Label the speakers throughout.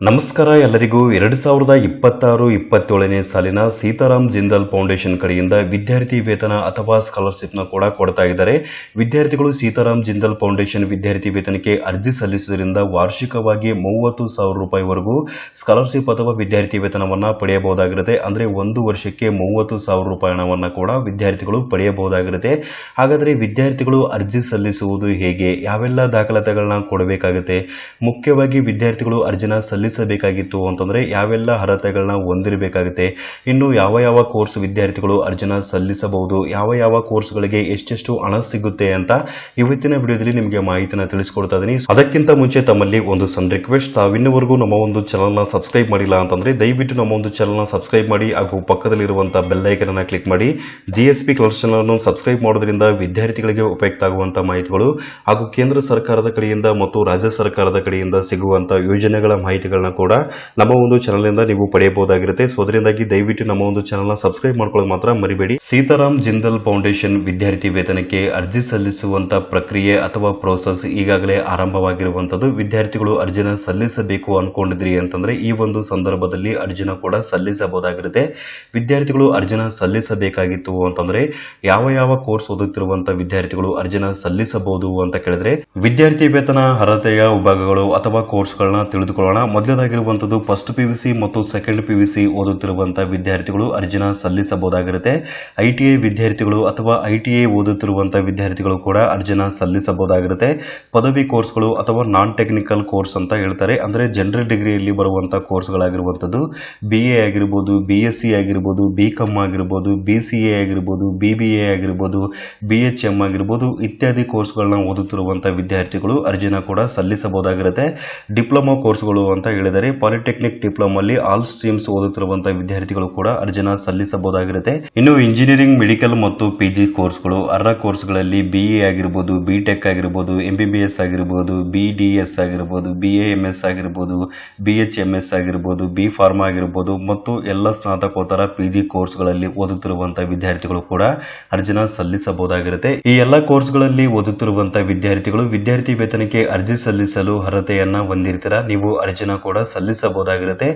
Speaker 1: ನಮಸ್ಕಾರ ಎಲ್ಲರಿಗೂ 2026-27ನೇ ಸಾಲಿನ ಸೀತಾರಾಮ್ ಜಿಂದಾಲ್ ಫೌಂಡೇಶನ್ ಕಡೆಯಿಂದ ವಿದ್ಯಾರ್ಥಿ ವೇತನ ಅಥವಾ ಸ್ಕಾಲರ್ಶಿಪ್ನ ಕೂಡ ಕೊಡ್ತಾ ಇದ್ದಾರೆ. ವಿದ್ಯಾರ್ಥಿಗಳು ಸೀತಾರಾಮ್ ಜಿಂದಾಲ್ ಫೌಂಡೇಶನ್ ವಿದ್ಯಾರ್ಥಿ ವೇತನಕ್ಕೆ ಅರ್ಜಿ ಸಲ್ಲಿಸುವುದರಿಂದ ವಾರ್ಷಿಕವಾಗಿ 30,000 ರೂಪಾಯಿವರೆಗೂ ಸ್ಕಾಲರ್ಶಿಪ್ ಅಥವಾ ವಿದ್ಯಾರ್ಥಿ ವೇತನವನ್ನ ಪಡೆಯಬಹುದಾಗಿರುತ್ತೆ. ಅಂದ್ರೆ ಒಂದು ವರ್ಷಕ್ಕೆ 30,000 ರೂಪಾಯಿ ಹಣವನ್ನ ಕೂಡ ವಿದ್ಯಾರ್ಥಿಗಳು ಪಡೆಯಬಹುದಾಗಿರುತ್ತೆ. ಹಾಗಾದ್ರೆ ವಿದ್ಯಾರ್ಥಿಗಳು ಅರ್ಜಿ ಸಲ್ಲಿಸುವುದು ಹೇಗೆ, ಯಾವೆಲ್ಲ ದಾಖಲಾತಿಗಳನ್ನ ಕೊಡಬೇಕಾಗುತ್ತೆ, ಮುಖ್ಯವಾಗಿ ವಿದ್ಯಾರ್ಥಿಗಳು ಅರ್ಜಿನ ಸಲ್ಲಿಸಬೇಕಾಗಿತ್ತು ಅಂತಂದ್ರೆ ಯಾವೆಲ್ಲ ಅರ್ಹತೆಗಳನ್ನ ಹೊಂದಿರಬೇಕಾಗುತ್ತೆ, ಇನ್ನು ಯಾವ ಕೋರ್ಸ್ ವಿದ್ಯಾರ್ಥಿಗಳು ಅರ್ಜಿನ ಸಲ್ಲಿಸಬಹುದು, ಯಾವ ಕೋರ್ಸ್ಗಳಿಗೆ ಎಷ್ಟೆಷ್ಟು ಹಣ ಸಿಗುತ್ತೆ ಅಂತ ಇವತ್ತಿನ ವಿಡಿಯೋದಲ್ಲಿ ನಿಮಗೆ ಮಾಹಿತಿನ ತಿಳಿಸ್ಕೊಡ್ತಾ ಇದೀನಿ. ಅದಕ್ಕಿಂತ ಮುಂಚೆ ತಮ್ಮಲ್ಲಿ ಒಂದು ಸಣ್ಣ ರಿಕ್ವೆಸ್ಟ್, ತಾವಿನ್ನವರೆಗೂ ನಮ್ಮ ಒಂದು ಚಾನಲ್ ನ ಸಬ್ಸ್ಕ್ರೈಬ್ ಮಾಡಿಲ್ಲ ಅಂತಂದ್ರೆ ದಯವಿಟ್ಟು ನಮ್ಮ ಒಂದು ಚಾನಲ್ ನ ಸಬ್ಸ್ಕ್ರೈಬ್ ಮಾಡಿ ಹಾಗೂ ಪಕ್ಕದಲ್ಲಿರುವಂತಹ ಬೆಲ್ ಐಕನ್ ಅನ್ನು ಕ್ಲಿಕ್ ಮಾಡಿ. ಜಿಎಸ್ಪಿ ಕ್ಲಾಸ್ ಚಾನಲ್ ಅನ್ನು ಸಬ್ಸ್ಕ್ರೈಬ್ ಮಾಡೋದ್ರಿಂದ ವಿದ್ಯಾರ್ಥಿಗಳಿಗೆ ಉಪಯುಕ್ತ ಆಗುವಂತಹ ಮಾಹಿತಿಗಳು ಹಾಗೂ ಕೇಂದ್ರ ಸರ್ಕಾರದ ಕಡೆಯಿಂದ ಮತ್ತು ರಾಜ್ಯ ಸರ್ಕಾರದ ಕಡೆಯಿಂದ ಸಿಗುವಂತಹ ಯೋಜನೆಗಳ ಮಾಹಿತಿಗಳನ್ನ ಕೂಡ ನಮ್ಮ ಒಂದು ಚಾನಲ್ ಇಂದ ನೀವು ಪಡೆಯಬಹುದಾಗಿರುತ್ತೆ. ಸೊ ಅದರಿಂದಾಗಿ ದಯವಿಟ್ಟು ನಮ್ಮ ಒಂದು ಚಾನಲ್ ನ ಸಬ್ಸ್ಕ್ರೈಬ್ ಮಾಡ್ಕೊಳ್ಳೋದು ಮಾತ್ರ ಮರಿಬೇಡಿ. ಸೀತಾರಾಮ್ ಜಿಂದಾಲ್ ಫೌಂಡೇಶನ್ ವಿದ್ಯಾರ್ಥಿ ವೇತನಕ್ಕೆ ಅರ್ಜಿ ಸಲ್ಲಿಸುವಂತ ಪ್ರಕ್ರಿಯೆ ಅಥವಾ ಪ್ರೋಸೆಸ್ ಈಗಾಗಲೇ ಆರಂಭವಾಗಿರುವಂತದ್ದು. ವಿದ್ಯಾರ್ಥಿಗಳು ಅರ್ಜಿನ ಸಲ್ಲಿಸಬೇಕು ಅನ್ಕೊಂಡಿದ್ರಿ ಅಂತಂದ್ರೆ ಈ ಒಂದು ಸಂದರ್ಭದಲ್ಲಿ ಅರ್ಜಿನ ಕೂಡ ಸಲ್ಲಿಸಬಹುದಾಗಿರುತ್ತೆ. ವಿದ್ಯಾರ್ಥಿಗಳು ಅರ್ಜಿನ ಸಲ್ಲಿಸಬೇಕಾಗಿತ್ತು ಅಂತಂದ್ರೆ ಯಾವ ಕೋರ್ಸ್ ಓದುತ್ತಿರುವಂತ ವಿದ್ಯಾರ್ಥಿಗಳು ಅರ್ಜಿನ ಸಲ್ಲಿಸಬಹುದು ಅಂತ ಕೇಳಿದ್ರೆ ವಿದ್ಯಾರ್ಥಿ ವೇತನ ಅರ್ಹತೆಯ ವಿಭಾಗಗಳು ಅಥವಾ ಕೋರ್ಸ್ಗಳನ್ನ ತಿಳಿದುಕೊಳ್ಳೋಣ. ಮೊದಲದಾಗಿರುವಂತದ್ದು ಫಸ್ಟ್ ಪಿಯುಸಿ ಮತ್ತು ಸೆಕೆಂಡ್ ಪಿಯುಸಿ ಓದುತ್ತಿರುವಂತಹ ವಿದ್ಯಾರ್ಥಿಗಳು ಅರ್ಜಿನ ಸಲ್ಲಿಸಬಹುದಾಗಿರುತ್ತೆ. ಐಟಿಐ ವಿದ್ಯಾರ್ಥಿಗಳು ಅಥವಾ ಐಟಿಐ ಓದುತ್ತಿರುವಂತಹ ವಿದ್ಯಾರ್ಥಿಗಳು ಕೂಡ ಅರ್ಜಿನ ಸಲ್ಲಿಸಬಹುದಾಗಿರುತ್ತೆ. ಪದವಿ ಕೋರ್ಸ್ಗಳು ಅಥವಾ ನಾನ್ ಟೆಕ್ನಿಕಲ್ ಕೋರ್ಸ್ ಅಂತ ಹೇಳ್ತಾರೆ, ಅಂದ್ರೆ ಜನರಲ್ ಡಿಗ್ರಿಯಲ್ಲಿ ಬರುವಂತಹ ಕೋರ್ಸ್ಗಳಾಗಿರುವಂತದ್ದು BA ಆಗಿರ್ಬೋದು, BSc ಆಗಿರ್ಬೋದು, BCom ಆಗಿರ್ಬೋದು, BCA ಆಗಿರ್ಬೋದು, BBA ಆಗಿರ್ಬೋದು, BHM ಆಗಿರ್ಬೋದು ಇತ್ಯಾದಿ ಕೋರ್ಸ್ಗಳನ್ನ ಓದುತ್ತಿರುವಂತಹ ವಿದ್ಯಾರ್ಥಿಗಳು ಅರ್ಜಿನ ಕೂಡ ಸಲ್ಲಿಸಬಹುದಾಗಿರುತ್ತೆ. ಡಿಪ್ಲೊಮಾ ಕೋರ್ಸ್ಗಳು ಅಂತ ಹೇಳಿದರೆ ಪಾಲಿಟೆಕ್ನಿಕ್ ಡಿಪ್ಲೊಮಲ್ಲಿ ಆಲ್ ಸ್ಟ್ರೀಮ್ಸ್ ಓದುತ್ತಿರುವಂತಹ ವಿದ್ಯಾರ್ಥಿಗಳು ಕೂಡ ಅರ್ಜಿನ ಸಲ್ಲಿಸಬಹುದಾಗಿರುತ್ತೆ. ಇನ್ನು ಇಂಜಿನಿಯರಿಂಗ್, ಮೆಡಿಕಲ್ ಮತ್ತು PG ಕೋರ್ಸ್ಗಳು ಅರ್ಹ ಕೋರ್ಸ್ಗಳಲ್ಲಿ BA ಆಗಿರ್ಬೋದು, BTech ಆಗಿರ್ಬೋದು, MBBS ಆಗಿರ್ಬೋದು, BDS ಆಗಿರ್ಬೋದು, BAMS ಆಗಿರ್ಬೋದು, BHMS ಆಗಿರ್ಬೋದು, B ಫಾರ್ಮಾ ಆಗಿರ್ಬೋದು ಮತ್ತು ಎಲ್ಲ ಸ್ನಾತಕೋತ್ತರ PG ಕೋರ್ಸ್ಗಳಲ್ಲಿ ಓದುತ್ತಿರುವಂತಹ ವಿದ್ಯಾರ್ಥಿಗಳು ಕೂಡ ಅರ್ಜಿನ ಸಲ್ಲಿಸಬಹುದಾಗಿರುತ್ತೆ. ಈ ಎಲ್ಲ ಕೋರ್ಸ್ಗಳಲ್ಲಿ ಓದುತ್ತಿರುವಂತಹ ವಿದ್ಯಾರ್ಥಿಗಳು ವಿದ್ಯಾರ್ಥಿ ವೇತನಕ್ಕೆ ಅರ್ಜಿ ಸಲ್ಲಿಸಲು ಅರ್ಹತೆಯನ್ನ ಹೊಂದಿರ್ತೀರಾ, ನೀವು ಅರ್ಜಿನ ಕೂಡ ಸಲ್ಲಿಸಬಹುದಾಗಿರುತ್ತೆ.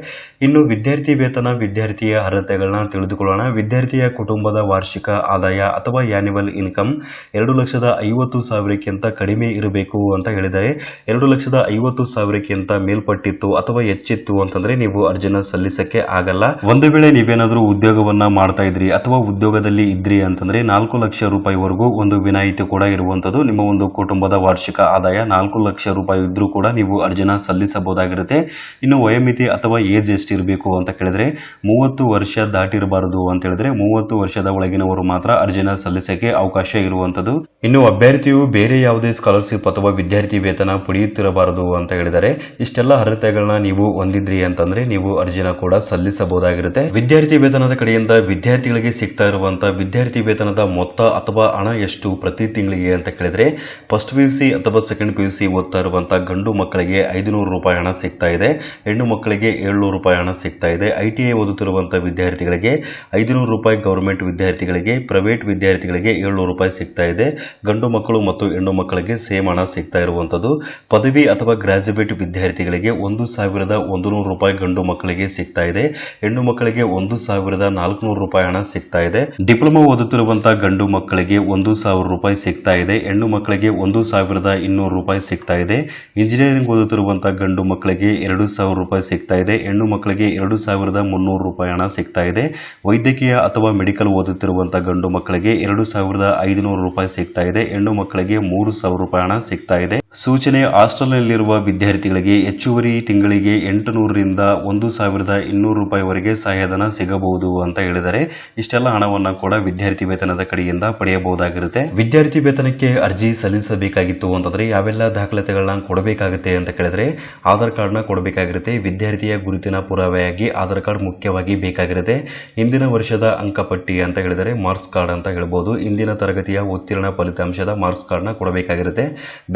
Speaker 1: ಇನ್ನು ವಿದ್ಯಾರ್ಥಿ ವೇತನ ವಿದ್ಯಾರ್ಥಿಯ ಅರ್ಹತೆಗಳನ್ನ ತಿಳಿದುಕೊಳ್ಳೋಣ. ವಿದ್ಯಾರ್ಥಿಯ ಕುಟುಂಬದ ವಾರ್ಷಿಕ ಆದಾಯ ಅಥವಾ ಆನ್ಯುವಲ್ ಇನ್ಕಮ್ 2,50,000ಕ್ಕಿಂತ ಕಡಿಮೆ ಇರಬೇಕು ಅಂತ ಹೇಳಿದರೆ 2,50,000ಕ್ಕಿಂತ ಮೇಲ್ಪಟ್ಟಿತ್ತು ಅಥವಾ ಹೆಚ್ಚಿತ್ತು ಅಂತಂದ್ರೆ ನೀವು ಅರ್ಜಿನ ಸಲ್ಲಿಸಕ್ಕೆ ಆಗಲ್ಲ. ಒಂದು ವೇಳೆ ನೀವೇನಾದ್ರೂ ಉದ್ಯೋಗವನ್ನ ಮಾಡ್ತಾ ಇದ್ರಿ ಅಥವಾ ಉದ್ಯೋಗದಲ್ಲಿ ಇದ್ರಿ ಅಂತಂದ್ರೆ 4 ಲಕ್ಷ ರೂಪಾಯಿವರೆಗೂ ಒಂದು ವಿನಾಯಿತಿ ಕೂಡ ಇರುವಂತದ್ದು. ನಿಮ್ಮ ಒಂದು ಕುಟುಂಬದ ವಾರ್ಷಿಕ ಆದಾಯ 4 ಲಕ್ಷ ರೂಪಾಯಿ ಇದ್ರೂ ಕೂಡ ನೀವು ಅರ್ಜಿನ ಸಲ್ಲಿಸಬಹುದಾಗಿರುತ್ತೆ. ಇನ್ನು ವಯೋಮಿತಿ ಅಥವಾ ಏಜ್ ಎಷ್ಟಿರಬೇಕು ಅಂತ ಕೇಳಿದ್ರೆ 30 ವರ್ಷ ದಾಟಿರಬಾರದು ಅಂತ ಹೇಳಿದ್ರೆ 30 ವರ್ಷದ ಒಳಗಿನವರು ಮಾತ್ರ ಅರ್ಜಿನ ಸಲ್ಲಿಸಕ್ಕೆ ಅವಕಾಶ ಇರುವಂತದ್ದು. ಇನ್ನು ಅಭ್ಯರ್ಥಿಯು ಬೇರೆ ಯಾವುದೇ ಸ್ಕಾಲರ್ಶಿಪ್ ಅಥವಾ ವಿದ್ಯಾರ್ಥಿ ವೇತನ ಪಡೆಯುತ್ತಿರಬಾರದು ಅಂತ ಹೇಳಿದರೆ ಇಷ್ಟೆಲ್ಲ ಅರ್ಹತೆಗಳನ್ನ ನೀವು ಹೊಂದಿದ್ರಿ ಅಂತಂದ್ರೆ ನೀವು ಅರ್ಜಿನ ಕೂಡ ಸಲ್ಲಿಸಬಹುದಾಗಿರುತ್ತೆ. ವಿದ್ಯಾರ್ಥಿ ವೇತನದ ಕಡೆಯಿಂದ ವಿದ್ಯಾರ್ಥಿಗಳಿಗೆ ಸಿಗ್ತಾ ಇರುವಂತಹ ವಿದ್ಯಾರ್ಥಿ ವೇತನದ ಮೊತ್ತ ಅಥವಾ ಹಣ ಎಷ್ಟು ಪ್ರತಿ ತಿಂಗಳಿಗೆ ಅಂತ ಕೇಳಿದ್ರೆ ಫಸ್ಟ್ PUC ಅಥವಾ ಸೆಕೆಂಡ್ PUC ಓದ್ತಾ ಇರುವಂತಹ ಗಂಡು ಮಕ್ಕಳಿಗೆ 500 ರೂಪಾಯಿ ಹಣ ಸಿಗ್ತಾ ಇದೆ, ಹೆಣ್ಣು ಮಕ್ಕಳಿಗೆ 700 ರೂಪಾಯಿ ಹಣ ಸಿಗ್ತಾ ಇದೆ. ITI ಓದುತ್ತಿರುವಂತಹ ವಿದ್ಯಾರ್ಥಿಗಳಿಗೆ 500 ರೂಪಾಯಿ, ಗವರ್ಮೆಂಟ್ ವಿದ್ಯಾರ್ಥಿಗಳಿಗೆ, ಪ್ರೈವೇಟ್ ವಿದ್ಯಾರ್ಥಿಗಳಿಗೆ 700 ರೂಪಾಯಿ ಸಿಗ್ತಾ ಇದೆ. ಗಂಡು ಮಕ್ಕಳು ಮತ್ತು ಹೆಣ್ಣು ಮಕ್ಕಳಿಗೆ ಸೇಮ್ ಹಣ ಸಿಗ್ತಾ ಇರುವಂತದ್ದು. ಪದವಿ ಅಥವಾ ಗ್ರಾಜುಯೇಟ್ ವಿದ್ಯಾರ್ಥಿಗಳಿಗೆ 1,100 ರೂಪಾಯಿ ಗಂಡು ಮಕ್ಕಳಿಗೆ ಸಿಗ್ತಾ ಇದೆ, ಹೆಣ್ಣು ಮಕ್ಕಳಿಗೆ 1,400 ರೂಪಾಯಿ ಹಣ ಸಿಗ್ತಾ ಇದೆ. ಡಿಪ್ಲೊಮಾ ಓದುತ್ತಿರುವಂತಹ ಗಂಡು ಮಕ್ಕಳಿಗೆ 1,000 ರೂಪಾಯಿ ಸಿಗ್ತಾ ಇದೆ, ಹೆಣ್ಣು ಮಕ್ಕಳಿಗೆ 1,200 ರೂಪಾಯಿ ಸಿಗ್ತಾ ಇದೆ. ಇಂಜಿನಿಯರಿಂಗ್ ಓದುತ್ತಿರುವಂತಹ ಗಂಡು ಮಕ್ಕಳಿಗೆ 2,000 ರೂಪಾಯಿ ಸಿಗ್ತಾ ಇದೆ, ಹೆಣ್ಣು ಮಕ್ಕಳಿಗೆ 2,300 ರೂಪಾಯಿ ಹಣ ಸಿಗ್ತಾ ಇದೆ. ವೈದ್ಯಕೀಯ ಅಥವಾ ಮೆಡಿಕಲ್ ಓದುತ್ತಿರುವಂತಹ ಗಂಡು ಮಕ್ಕಳಿಗೆ 2,500 ರೂಪಾಯಿ ಸಿಗ್ತಾ ಇದೆ, ಹೆಣ್ಣು ಮಕ್ಕಳಿಗೆ 3,000 ರೂಪಾಯಿ ಹಣ ಸಿಗ್ತಾ ಇದೆ. ಸೂಚನೆ: ಹಾಸ್ಟೆಲ್ನಲ್ಲಿರುವ ವಿದ್ಯಾರ್ಥಿಗಳಿಗೆ ಹೆಚ್ಚುವರಿ ತಿಂಗಳಿಗೆ 800 ರಿಂದ 1,200 ರೂಪಾಯಿವರೆಗೆ ಸಹಾಯಧನ ಸಿಗಬಹುದು ಅಂತ ಹೇಳಿದರೆ ಇಷ್ಟೆಲ್ಲ ಹಣವನ್ನ ಕೂಡ ವಿದ್ಯಾರ್ಥಿ ವೇತನದ ಕಡೆಯಿಂದ ಪಡೆಯಬಹುದಾಗಿರುತ್ತೆ. ವಿದ್ಯಾರ್ಥಿ ವೇತನಕ್ಕೆ ಅರ್ಜಿ ಸಲ್ಲಿಸಬೇಕಾಗಿತ್ತು ಅಂತಂದ್ರೆ ಯಾವೆಲ್ಲ ದಾಖಲಾತಿಗಳನ್ನ ಕೊಡಬೇಕಾಗುತ್ತೆ ಅಂತ ಕೇಳಿದ್ರೆ ಆಧಾರ್ ಕಾರ್ಡ್ನ ಕೊಡಬೇಕಾಗಿರುತ್ತೆ. ವಿದ್ಯಾರ್ಥಿಯ ಗುರುತಿನ ಪುರಾವೆಯಾಗಿ ಆಧಾರ್ ಕಾರ್ಡ್ ಮುಖ್ಯವಾಗಿ ಬೇಕಾಗಿರುತ್ತೆ. ಇಂದಿನ ವರ್ಷದ ಅಂಕಪಟ್ಟಿ ಅಂತ ಹೇಳಿದರೆ ಮಾರ್ಕ್ಸ್ ಕಾರ್ಡ್ ಅಂತ ಹೇಳ್ಬೋದು. ಇಂದಿನ ತರಗತಿಯ ಉತ್ತೀರ್ಣ ಫಲಿತಾಂಶದ ಮಾರ್ಕ್ಸ್ ಕಾರ್ಡ್ನ ಕೊಡಬೇಕಾಗಿರುತ್ತೆ.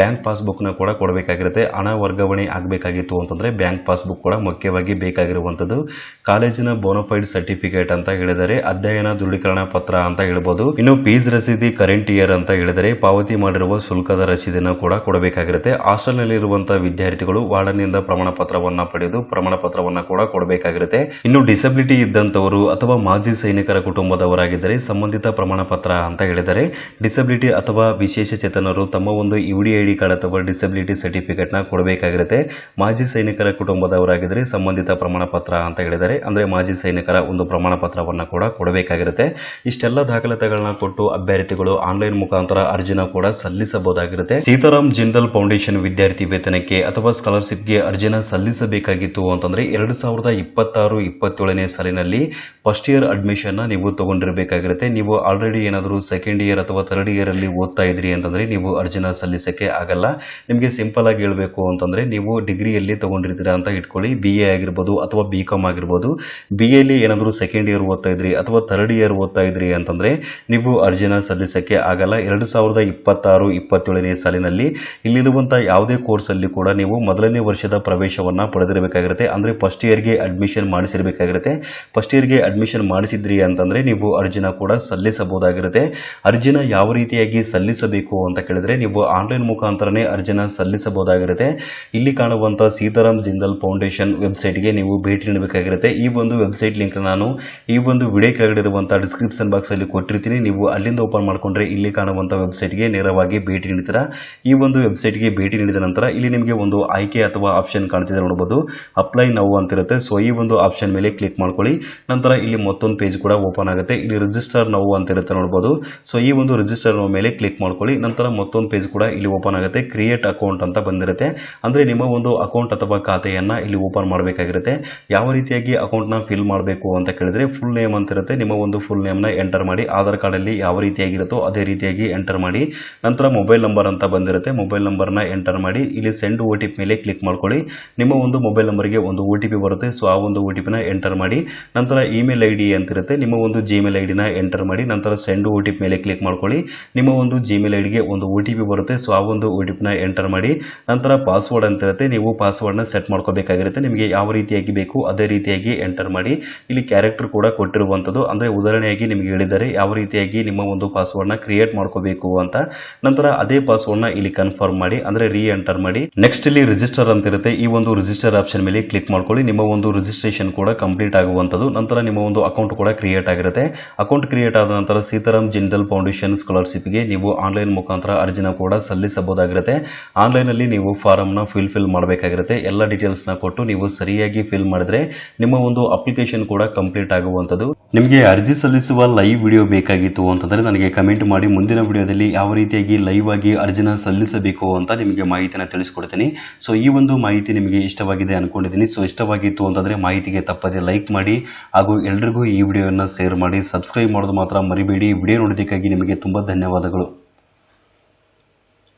Speaker 1: ಬ್ಯಾಂಕ್ ಪಾಸ್ ಪಾಸ್ಬುಕ್ ನ ಕೂಡ ಕೊಡಬೇಕಾಗಿರುತ್ತೆ. ಹಣ ವರ್ಗಾವಣೆ ಆಗಬೇಕಾಗಿತ್ತು ಅಂತಂದ್ರೆ ಬ್ಯಾಂಕ್ ಪಾಸ್ಬುಕ್ ಕೂಡ ಮುಖ್ಯವಾಗಿ ಬೇಕಾಗಿರುವಂತದ್ದು. ಕಾಲೇಜಿನ ಬೋನಫೈಡ್ ಸರ್ಟಿಫಿಕೇಟ್ ಅಂತ ಹೇಳಿದರೆ ಅಧ್ಯಯನ ದೃಢೀಕರಣ ಪತ್ರ ಅಂತ ಹೇಳ್ಬೋದು. ಇನ್ನು ಫೀಸ್ ರಸೀದಿ ಕರೆಂಟ್ ಇಯರ್ ಅಂತ ಹೇಳಿದರೆ ಪಾವತಿ ಮಾಡಿರುವ ಶುಲ್ಕದ ರಸೀದಿನ ಕೂಡ ಕೊಡಬೇಕಾಗಿರುತ್ತೆ. ಹಾಸ್ಟೆಲ್ ನಲ್ಲಿ ಇರುವಂತಹ ವಿದ್ಯಾರ್ಥಿಗಳು ವಾರ್ಡನ್ ನಿಂದ ಪ್ರಮಾಣ ಪತ್ರವನ್ನ ಪಡೆದು ಪ್ರಮಾಣ ಪತ್ರವನ್ನ ಕೂಡ ಕೊಡಬೇಕಾಗಿರುತ್ತೆ. ಇನ್ನು ಡಿಸಬಿಲಿಟಿ ಇದ್ದಂತವರು ಅಥವಾ ಮಾಜಿ ಸೈನಿಕರ ಕುಟುಂಬದವರಾಗಿದ್ದರೆ ಸಂಬಂಧಿತ ಪ್ರಮಾಣ ಪತ್ರ ಅಂತ ಹೇಳಿದರೆ ಡಿಸಬಿಲಿಟಿ ಅಥವಾ ವಿಶೇಷ ಚೇತನರು ತಮ್ಮ ಒಂದು ಯುಡಿಐಡಿ ಕಾರ್ಡ್ ಅಥವಾ ಡಿಸಬಿಲಿಟಿ ಸರ್ಟಿಫಿಕೇಟ್ ನ ಕೊಡಬೇಕಾಗಿರುತ್ತೆ. ಮಾಜಿ ಸೈನಿಕರ ಕುಟುಂಬದವರಾಗಿದ್ದರೆ ಸಂಬಂಧಿತ ಪ್ರಮಾಣ ಪತ್ರ ಅಂತ ಹೇಳಿದರೆ ಅಂದ್ರೆ ಮಾಜಿ ಸೈನಿಕರ ಒಂದು ಪ್ರಮಾಣ ಪತ್ರವನ್ನ ಕೂಡ ಕೊಡಬೇಕಾಗಿರುತ್ತೆ. ಇಷ್ಟೆಲ್ಲ ದಾಖಲಾತಿಗಳನ್ನ ಕೊಟ್ಟು ಅಭ್ಯರ್ಥಿಗಳು ಆನ್ಲೈನ್ ಮುಖಾಂತರ ಅರ್ಜಿನ ಕೂಡ ಸಲ್ಲಿಸಬಹುದಾಗಿರುತ್ತೆ. ಸೀತಾರಾಮ್ ಜಿಂದಾಲ್ ಫೌಂಡೇಶನ್ ವಿದ್ಯಾರ್ಥಿ ವೇತನಕ್ಕೆ ಅಥವಾ ಸ್ಕಾಲರ್ಶಿಪ್ಗೆ ಅರ್ಜಿನ ಸಲ್ಲಿಸಬೇಕಾಗಿತ್ತು ಅಂತಂದ್ರೆ 2026-27ನೇ ಸಾಲಿನಲ್ಲಿ ಫಸ್ಟ್ ಇಯರ್ ಅಡ್ಮಿಷನ್ ನೀವು ತಗೊಂಡಿರಬೇಕಾಗಿರುತ್ತೆ. ನೀವು ಆಲ್ರೆಡಿ ಏನಾದರೂ ಸೆಕೆಂಡ್ ಇಯರ್ ಅಥವಾ ಥರ್ಡ್ ಇಯರ್ ಅಲ್ಲಿ ಓದ್ತಾ ಇದ್ರಿ ಅಂತಂದ್ರೆ ನೀವು ಅರ್ಜಿನ ಸಲ್ಲಿಸಕ್ಕೆ ಆಗಲ್ಲ. ನಿಮಗೆ ಸಿಂಪಲ್ ಆಗಿ ಹೇಳ್ಬೇಕು ಅಂತಂದ್ರೆ ನೀವು ಡಿಗ್ರಿಯಲ್ಲಿ ತಗೊಂಡಿರ್ತೀರಾ ಅಂತ ಇಟ್ಕೊಳ್ಳಿ. BA ಆಗಿರ್ಬೋದು ಅಥವಾ BCom ಆಗಿರ್ಬೋದು. BA ಅಲ್ಲಿ ಏನಾದರೂ ಸೆಕೆಂಡ್ ಇಯರ್ ಓದ್ತಾ ಇದ್ರಿ ಅಥವಾ ಥರ್ಡ್ ಇಯರ್ ಓದ್ತಾ ಇದ್ರಿ ಅಂತಂದ್ರೆ ನೀವು ಅರ್ಜಿನ ಸಲ್ಲಿಸಕ್ಕೆ ಆಗಲ್ಲ. 2026-27ನೇ ಸಾಲಿನಲ್ಲಿ ಇಲ್ಲಿರುವಂತಹ ಯಾವುದೇ ಕೋರ್ಸ್ ಅಲ್ಲಿ ಕೂಡ ನೀವು ಮೊದಲನೇ ವರ್ಷದ ಪ್ರವೇಶವನ್ನ ಪಡೆದಿರಬೇಕಾಗಿರುತ್ತೆ. ಅಂದ್ರೆ ಫಸ್ಟ್ ಇಯರ್ಗೆ ಅಡ್ಮಿಷನ್ ಮಾಡಿಸಿರ್ಬೇಕಾಗಿರುತ್ತೆ. ಫಸ್ಟ್ ಇಯರ್ಗೆ ಅಡ್ಮಿಷನ್ ಮಾಡಿಸಿದ್ರಿ ಅಂತಂದ್ರೆ ನೀವು ಅರ್ಜಿನ ಕೂಡ ಸಲ್ಲಿಸಬಹುದಾಗಿರುತ್ತೆ. ಅರ್ಜಿನ ಯಾವ ರೀತಿಯಾಗಿ ಸಲ್ಲಿಸಬೇಕು ಅಂತ ಕೇಳಿದ್ರೆ ನೀವು ಆನ್ಲೈನ್ ಮುಖಾಂತರನೇ ಅರ್ಜಿನ ಸಲ್ಲಿಸಬಹುದಾಗಿರುತ್ತೆ. ಇಲ್ಲಿ ಕಾಣುವಂತಹ ಸೀತಾರಾಮ್ ಜಿಂದಾಲ್ ಫೌಂಡೇಶನ್ ವೆಬ್ಸೈಟ್ಗೆ ನೀವು ಭೇಟಿ ನೀಡಬೇಕಾಗಿರುತ್ತೆ. ಈ ಒಂದು ವೆಬ್ಸೈಟ್ ಲಿಂಕ್ ನಾನು ಈ ಒಂದು ವಿಡಿಯೋ ಕೆಳಗಡೆ ಇರುವಂತಹ ಡಿಸ್ಕ್ರಿಪ್ಷನ್ ಬಾಕ್ಸ್ ಅಲ್ಲಿ ಕೊಟ್ಟಿರ್ತೀನಿ. ನೀವು ಅಲ್ಲಿಂದ ಓಪನ್ ಮಾಡ್ಕೊಂಡ್ರೆ ಇಲ್ಲಿ ಕಾಣುವಂತಹ ವೆಬ್ಸೈಟ್ಗೆ ನೇರವಾಗಿ ಭೇಟಿ ನೀಡ್ತೀರಾ. ಈ ಒಂದು ವೆಬ್ಸೈಟ್ಗೆ ಭೇಟಿ ನೀಡಿದ ನಂತರ ಇಲ್ಲಿ ನಿಮಗೆ ಒಂದು ಆಯ್ಕೆ ಅಥವಾ ಆಪ್ಷನ್ ಕಾಣ್ತಿದೆ ನೋಡಬಹುದು. ಅಪ್ಲೈ ನೌ ಅಂತ ಇರುತ್ತೆ. ಸೊ ಈ ಒಂದು ಆಪ್ಷನ್ ಮೇಲೆ ಕ್ಲಿಕ್ ಮಾಡ್ಕೊಳ್ಳಿ. ನಂತರ ಇಲ್ಲಿ ಮತ್ತೊಂದು ಪೇಜ್ ಕೂಡ ಓಪನ್ ಆಗುತ್ತೆ. ಇಲ್ಲಿ ರಿಜಿಸ್ಟರ್ ನೌ ಅಂತ ಇರುತ್ತೆ ನೋಡಬಹುದು. ಸೊ ಈ ಒಂದು ರಿಜಿಸ್ಟರ್ ನೌ ಮೇಲೆ ಕ್ಲಿಕ್ ಮಾಡ್ಕೊಳ್ಳಿ. ನಂತರ ಮತ್ತೊಂದು ಪೇಜ್ ಕೂಡ ಇಲ್ಲಿ ಓಪನ್ ಆಗುತ್ತೆ. ಕ್ರಿಯೇಟ್ ಅಕೌಂಟ್ ಅಂತ ಬಂದಿರುತ್ತೆ. ಅಂದ್ರೆ ನಿಮ್ಮ ಒಂದು ಅಕೌಂಟ್ ಅಥವಾ ಖಾತೆಯನ್ನ ಇಲ್ಲಿ ಓಪನ್ ಮಾಡಬೇಕಾಗಿರುತ್ತೆ. ಯಾವ ರೀತಿಯಾಗಿ ಅಕೌಂಟ್ ನ ಫಿಲ್ ಮಾಡಬೇಕು ಅಂತ ಕೇಳಿದ್ರೆ ಫುಲ್ ನೇಮ್ ಅಂತ ಇರುತ್ತೆ. ನಿಮ್ಮ ಒಂದು ಫುಲ್ ನೇಮ್ ನ ಎಂಟರ್ ಮಾಡಿ. ಆಧಾರ್ ಕಾರ್ಡ್ ಅಲ್ಲಿ ಯಾವ ರೀತಿಯಾಗಿರುತ್ತೋ ಅದೇ ರೀತಿಯಾಗಿ ಎಂಟರ್ ಮಾಡಿ. ನಂತರ ಮೊಬೈಲ್ ನಂಬರ್ ಅಂತ ಬಂದಿರುತ್ತೆ. ಮೊಬೈಲ್ ನಂಬರ್ ನ ಎಂಟರ್ ಮಾಡಿ. ಇಲ್ಲಿ ಸೆಂಡ್ OTP ಮೇಲೆ ಕ್ಲಿಕ್ ಮಾಡ್ಕೊಳ್ಳಿ. ನಿಮ್ಮ ಒಂದು ಮೊಬೈಲ್ ನಂಬರ್ಗೆ ಒಂದು OTP ಬರುತ್ತೆ. ಸೊ ಆ ಒಂದು OTP ನ ಎಂಟರ್ ಮಾಡಿ. ನಂತರ ಇಮೇಲ್ ID ಅಂತ ಇರುತ್ತೆ. ನಿಮ್ಮ ಒಂದು ಜಿಮೇಲ್ ID ನ ಎಂಟರ್ ಮಾಡಿ. ನಂತರ ಸೆಂಡ್ OTP ಮೇಲೆ ಕ್ಲಿಕ್ ಮಾಡ್ಕೊಳ್ಳಿ. ನಿಮ್ಮ ಒಂದು ಜಿಮೇಲ್ ID ಗೆ ಒಂದು OTP ಬರುತ್ತೆ. ಸೊ ಆ ಒಂದು OTP ನ ಎಂಟರ್ ಮಾಡಿ. ನಂತರ ಪಾಸ್ವರ್ಡ್ ಅಂತ ಇರುತ್ತೆ. ನೀವು ಪಾಸ್ವರ್ಡ್ ನ ಸೆಟ್ ಮಾಡ್ಕೋಬೇಕಾಗಿರುತ್ತೆ. ನಿಮಗೆ ಯಾವ ರೀತಿಯಾಗಿ ಬೇಕು ಅದೇ ರೀತಿಯಾಗಿ ಎಂಟರ್ ಮಾಡಿ. ಇಲ್ಲಿ ಕ್ಯಾರೆಕ್ಟರ್ ಕೂಡ ಕೊಟ್ಟಿರುವಂತದ್ದು. ಅಂದ್ರೆ ಉದಾಹರಣೆಯಾಗಿ ನಿಮಗೆ ಹೇಳಿದರೆ ಯಾವ ರೀತಿಯಾಗಿ ನಿಮ್ಮ ಒಂದು ಪಾಸ್ವರ್ಡ್ ನ ಕ್ರಿಯೇಟ್ ಮಾಡ್ಕೋಬೇಕು ಅಂತ. ನಂತರ ಅದೇ ಪಾಸ್ವರ್ಡ್ ನ ಇಲ್ಲಿ ಕನ್ಫರ್ಮ್ ಮಾಡಿ. ಅಂದ್ರೆ ರೀ ಎಂಟರ್ ಮಾಡಿ. ನೆಕ್ಸ್ಟ್ ಇಲ್ಲಿ ರಿಜಿಸ್ಟರ್ ಅಂತ ಇರುತ್ತೆ. ಈ ಒಂದು ರಿಜಿಸ್ಟರ್ ಆಪ್ಷನ್ ಮೇಲೆ ಕ್ಲಿಕ್ ಮಾಡ್ಕೊಳ್ಳಿ. ನಿಮ್ಮ ಒಂದು ರಿಜಿಸ್ಟ್ರೇಷನ್ ಕೂಡ ಕಂಪ್ಲೀಟ್ ಆಗುವಂತದ್ದು. ನಂತರ ನಿಮ್ಮ ಒಂದು ಅಕೌಂಟ್ ಕೂಡ ಕ್ರಿಯೇಟ್ ಆಗಿರುತ್ತೆ. ಅಕೌಂಟ್ ಕ್ರಿಯೇಟ್ ಆದ ನಂತರ ಸೀತಾರಾಮ್ ಜಿಂದಾಲ್ ಫೌಂಡೇಶನ್ ಸ್ಕಾಲರ್ಶಿಪ್ಗೆ ನೀವು ಆನ್ಲೈನ್ ಮುಖಾಂತರ ಅರ್ಜಿನ ಕೂಡ ಸಲ್ಲಿಸಬಹುದಾಗಿರುತ್ತೆ. ಆನ್ಲೈನ್ ಅಲ್ಲಿ ನೀವು ಫಾರಂ ನ ಫಿಲ್ ಮಾಡಬೇಕಾಗಿರುತ್ತೆ. ಎಲ್ಲ ಡೀಟೇಲ್ಸ್ ನ ಕೊಟ್ಟು ನೀವು ಸರಿಯಾಗಿ ಫಿಲ್ ಮಾಡಿದ್ರೆ ನಿಮ್ಮ ಒಂದು ಅಪ್ಲಿಕೇಶನ್ ಕೂಡ ಕಂಪ್ಲೀಟ್ ಆಗುವಂತದ್ದು. ನಿಮಗೆ ಅರ್ಜಿ ಸಲ್ಲಿಸುವ ಲೈವ್ ವಿಡಿಯೋ ಬೇಕಾಗಿತ್ತು ಅಂತಂದ್ರೆ ನನಗೆ ಕಮೆಂಟ್ ಮಾಡಿ. ಮುಂದಿನ ವಿಡಿಯೋದಲ್ಲಿ ಯಾವ ರೀತಿಯಾಗಿ ಲೈವ್ ಆಗಿ ಅರ್ಜಿನ ಸಲ್ಲಿಸಬೇಕು ಅಂತ ನಿಮಗೆ ಮಾಹಿತಿನ ತಿಳಿಸ್ಕೊಡ್ತೀನಿ. ಸೊ ಈ ಒಂದು ಮಾಹಿತಿ ನಿಮಗೆ ಇಷ್ಟವಾಗಿದೆ ಅನ್ಕೊಂಡಿದ್ದೀನಿ. ಸೊ ಇಷ್ಟವಾಗಿತ್ತು ಅಂತಂದ್ರೆ ಮಾಹಿತಿಗೆ ತಪ್ಪದೆ ಲೈಕ್ ಮಾಡಿ ಹಾಗೂ ಎಲ್ರಿಗೂ ಈ ವಿಡಿಯೋನ ಶೇರ್ ಮಾಡಿ. ಸಬ್ಸ್ಕ್ರೈಬ್ ಮಾಡೋದು ಮಾತ್ರ ಮರಿಬೇಡಿ. ವಿಡಿಯೋ ನೋಡೋದಕ್ಕಾಗಿ ನಿಮಗೆ ತುಂಬಾ ಧನ್ಯವಾದಗಳು.